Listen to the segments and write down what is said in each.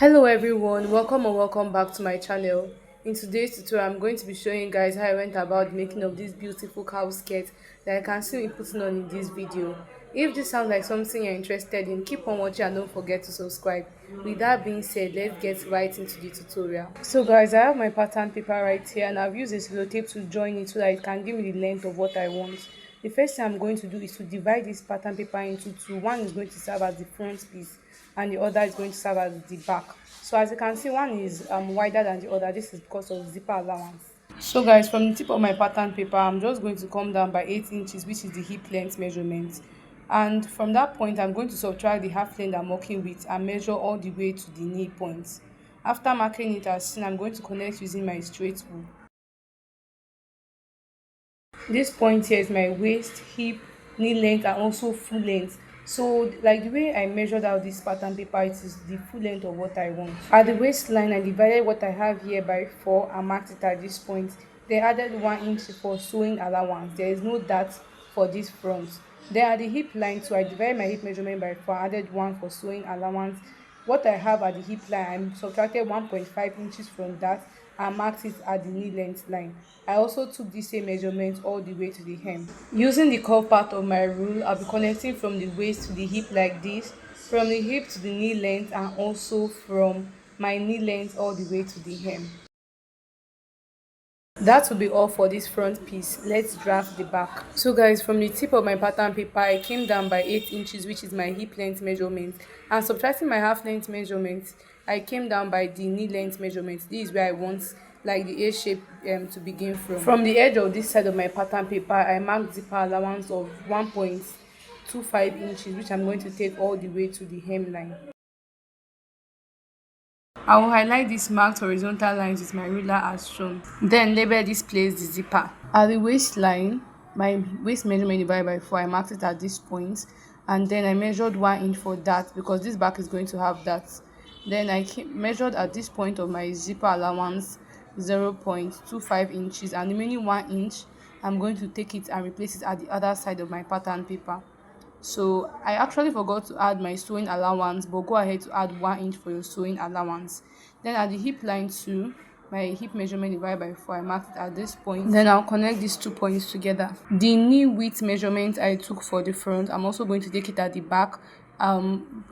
Hello everyone, welcome or welcome back to my channel. In today's tutorial, I'm going to be showing you guys how I went about making of this beautiful cowl skirt that I can see me putting on in this video. If this sounds like something you're interested in, keep on watching and don't forget to subscribe. With that being said, let's get right into the tutorial. So guys, I have my pattern paper right here and I've used a sellotape to join it so that it can give me the length of what I want. The first thing I'm going to do is to divide this pattern paper into two. One is going to serve as the front piece and the other is going to serve as the back. So as you can see, one is wider than the other. This is because of zipper allowance. So guys, from the tip of my pattern paper, I'm just going to come down by 8 inches, which is the hip length measurement. And from that point, I'm going to subtract the half length I'm working with and measure all the way to the knee point. After marking it as seen, I'm going to connect using my straight wool. This point here is my waist, hip, knee length and also full length. So like the way I measured out this pattern paper, it is the full length of what I want. At the waistline, I divided what I have here by 4 and marked it at this point. Then added 1 inch for sewing allowance. There is no dart for this front. Then at the hip line too, I divided my hip measurement by 4, added 1 for sewing allowance. What I have at the hip line, I subtracted 1.5 inches from that and marked it at the knee length line. I also took the same measurement all the way to the hem. Using the curve part of my rule, I'll be connecting from the waist to the hip like this, from the hip to the knee length, and also from my knee length all the way to the hem. That will be all for this front piece. Let's draft the back. So guys, from the tip of my pattern paper, I came down by 8 inches, which is my hip length measurement, and subtracting my half length measurement, I came down by the knee length measurement. This is where I want like the A shape to begin from the edge of this side of my pattern paper. I marked zipper allowance of 1.25 inches, which I'm going to take all the way to the hemline. I will highlight these marked horizontal lines with my ruler as shown. Then label this place the zipper. At the waistline, my waist measurement divided by 4, I marked it at this point, and then I measured 1 inch for that because this back is going to have that. Then I measured at this point of my zipper allowance 0.25 inches, and the remaining 1 inch I'm going to take it and replace it at the other side of my pattern paper. So I actually forgot to add my sewing allowance, but go ahead to add 1 inch for your sewing allowance. Then at the hip line too, my hip measurement divided by 4, I marked it at this point. Then I'll connect these 2 points together. The knee width measurement I took for the front, I'm also going to take it at the back,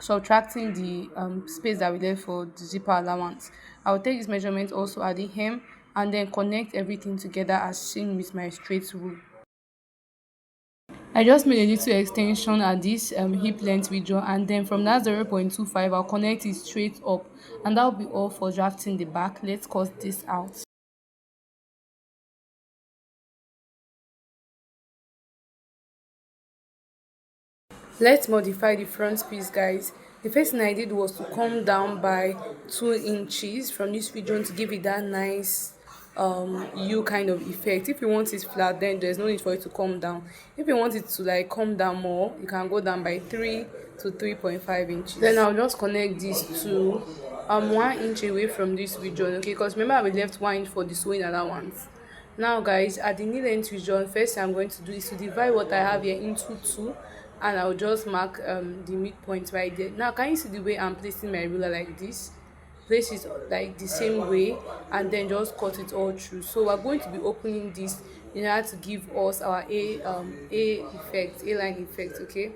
subtracting the space that we left for the zipper allowance. I'll take this measurement also at the hem and then connect everything together as seen with my straight rule. I just made a little extension at this hip length we draw, and then from that 0.25 I'll connect it straight up, and that'll be all for drafting the back. Let's cut this out. Let's modify the front piece, guys. The first thing I did was to come down by 2 inches from this region to give it that nice U kind of effect. If you want it flat, then there's no need for it to come down. If you want it to like come down more, you can go down by 3 to 3.5 inches. Then I'll just connect these to 1 inch away from this region, okay, because remember we left 1 inch for the sewing allowance. Now guys, at the knee length region, first thing I'm going to do is to divide what I have here into 2, and I'll just mark the midpoint right there. Now can you see the way I'm placing my ruler like this? Place it like the same way and then just cut it all through. So we're going to be opening this in order to give us our a effect, a line effect. Okay,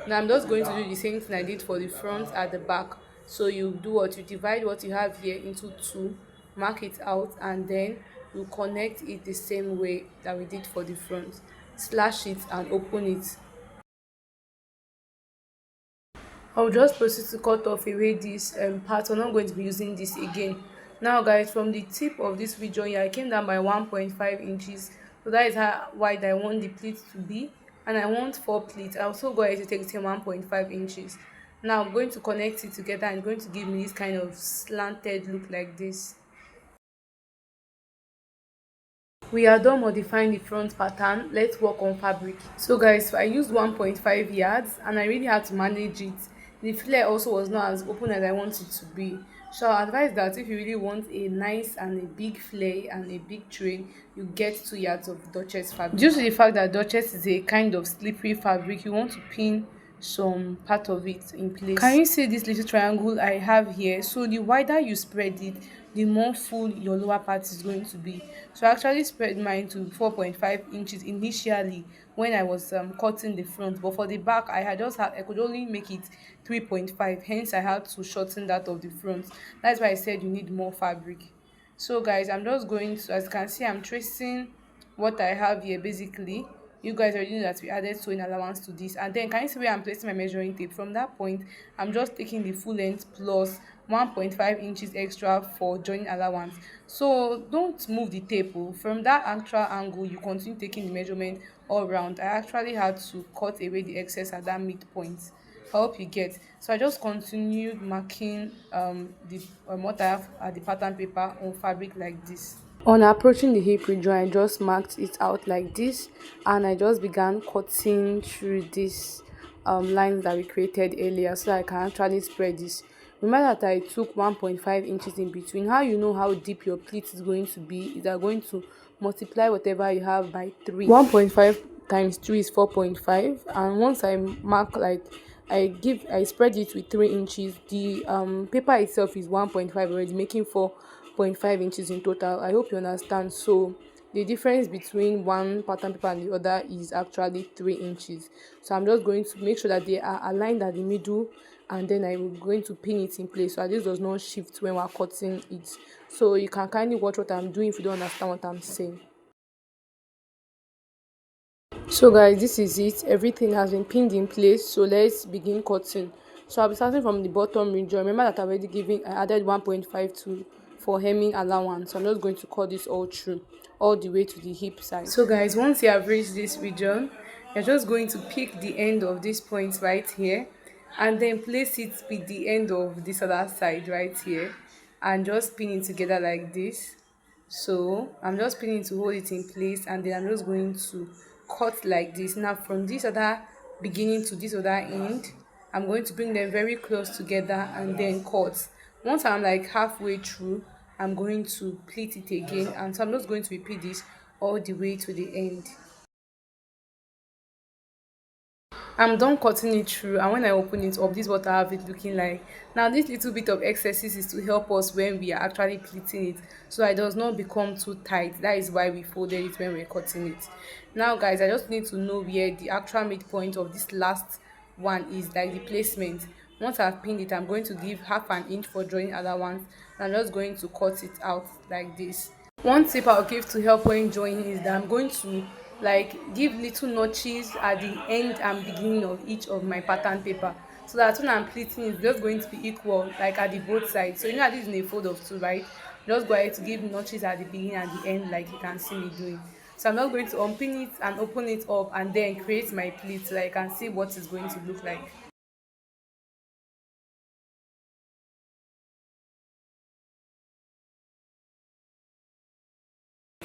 now I'm just going to do the same thing I did for the front at the back. So you do what, you divide what you have here into 2, mark it out, and then you connect it the same way that we did for the front. Slash it and open it. I'll just proceed to cut off away this part. I'm not going to be using this again. Now guys, from the tip of this region here, I came down by 1.5 inches. So that is how wide I want the pleats to be, and I want 4 pleats. I also go ahead to take the same 1.5 inches. Now I'm going to connect it together and going to give me this kind of slanted look like this. We are done modifying the front pattern. Let's work on fabric. So guys, I used 1.5 yards and I really had to manage it. The flare also was not as open as I wanted it to be. So I advise that if you really want a nice and a big flare and a big train, you get 2 yards of Duchess fabric. Due to the fact that Duchess is a kind of slippery fabric, you want to pin some part of it in place. Can you see this little triangle I have here? So the wider you spread it, the more full your lower part is going to be. So I actually spread mine to 4.5 inches initially when I was cutting the front, but for the back I could only make it 3.5, hence I had to shorten that of the front. That's why I said you need more fabric. So guys, I'm just going to, as you can see, I'm tracing what I have here basically. You guys already know that we added sewing allowance to this, and then can you see where I'm placing my measuring tape? From that point, I'm just taking the full length plus 1.5 inches extra for joining allowance. So don't move the tape. Oh. From that actual angle, you continue taking the measurement all round. I actually had to cut away the excess at that midpoint. I hope you get. So I just continued marking the what I have at the pattern paper on fabric like this. On approaching the hip region, I just marked it out like this, and I just began cutting through this lines that we created earlier so I can actually spread this. Remember that I took 1.5 inches in between. How you know how deep your pleat is going to be is that going to multiply whatever you have by 3. 1.5 times 3 is 4.5, and once I mark like I spread it with 3 inches, the paper itself is 1.5 already, making 4.5 inches in total. I hope you understand. So the difference between one pattern paper and the other is actually 3 inches. So I'm just going to make sure that they are aligned at the middle, and then I'm going to pin it in place so that this does not shift when we're cutting it. So you can kindly watch what I'm doing if you don't understand what I'm saying. So guys, this is it. Everything has been pinned in place, so let's begin cutting. So I'll be starting from the bottom region. Remember that I added 1.5 to for hemming allowance. So I'm just going to cut this all through all the way to the hip side. So guys, once you have reached this region, you're just going to pick the end of this point right here and then place it with the end of this other side right here and just pin it together like this. So I'm just pinning to hold it in place, and then I'm just going to cut like this. Now from this other beginning to this other end, I'm going to bring them very close together and then cut. Once I'm like halfway through, I'm going to pleat it again, and so I'm just going to repeat this all the way to the end. I'm done cutting it through, and when I open it up, this is what I have it looking like. Now this little bit of excesses is to help us when we are actually pleating it so it does not become too tight. That is why we folded it when we're cutting it. Now guys, I just need to know where the actual midpoint of this last one is, like the placement. Once I've pinned it, I'm going to give half an inch for drawing allowance, and I'm just going to cut it out like this. One tip I'll give to help when joining is that I'm going to like give little notches at the end and beginning of each of my pattern paper, so that when I'm pleating it's just going to be equal, like at the both sides. So you know that this is in a fold of two, right? Just go ahead to give notches at the beginning and the end like you can see me doing. So I'm not going to unpin it and open it up and then create my pleat so that you can see what it's going to look like.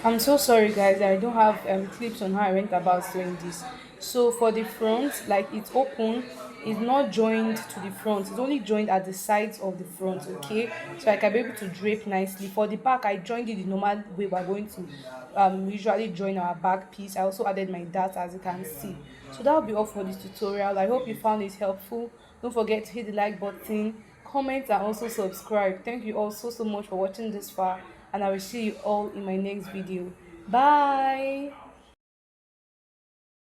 I'm so sorry guys, I don't have clips on how I went about doing this. So for the front, like it's open, it's not joined to the front, it's only joined at the sides of the front, okay? So I can be able to drape nicely. For the back, I joined it the normal way we're going to usually join our back piece. I also added my dart, as you can see. So that will be all for this tutorial. I hope you found it helpful. Don't forget to hit the like button, comment, and also subscribe. Thank you all so much for watching this far, and I will see you all in my next video. Bye.